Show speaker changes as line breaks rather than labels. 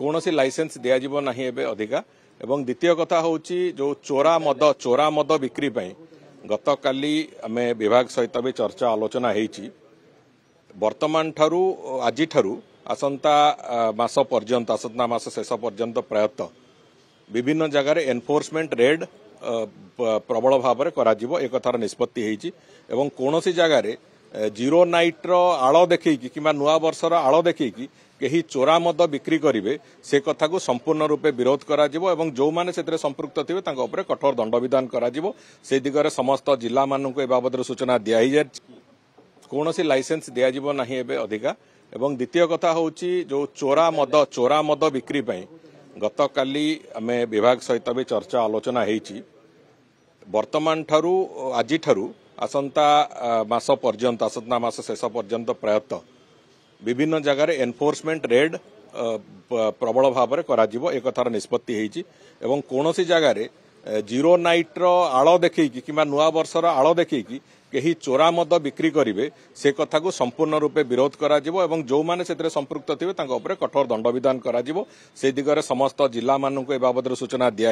कौन सी लाइसेंस दिज्व ना अधिका एवं द्वितीय कथा हूँ जो चोरा मद बिक्री गत काली आम विभाग सहित भी चर्चा आलोचना वर्तमान ठारू आज आसंता मास पर्यंत आसंता मास शेष पर्यंत प्रायतः विभिन्न जगार एनफोर्समेंट रेड प्रबल भाव में करा एक कथार निष्पत्ति होती एवं कौन सी जगार जीरो नाइट आड़ देखी कि नुआ वर्षर आड़ देखी कहीं चोरा मद बिक्री करेंगे से कथा को संपूर्ण रूपे विरोध करा एवं जो माने से संपृक्त थे कठोर दंड विधान करा से दिगरे समस्त जिला मानक ए बाबद सूचना दिया कौन सी लाइसेंस दिज्व ना अधिका एवं द्वितीय कथा हूँ जो चोरा मद बिक्री गत काली आम विभाग सहित भी चर्चा आलोचना वर्तमान ठारू आज आसंता मास पर्यंत आसंता मास शेष पर्यंत प्रायतः विभिन्न जगार एनफोर्समेंट रेड प्रबल भाव में करा एक कथार निष्पत्ति होती एवं कौन सी जगार जीरो नाइट आड़ देखी कि नुआ वर्षर आड़ देखी कहीं चोरा मद बिक्री करेंगे से कथा को संपूर्ण रूपे विरोध करा एवं जो माने से संपृक्त थे कठोर दंड विधान करा से दिगरे समस्त जिला मानक ए बाबद सूचना दिया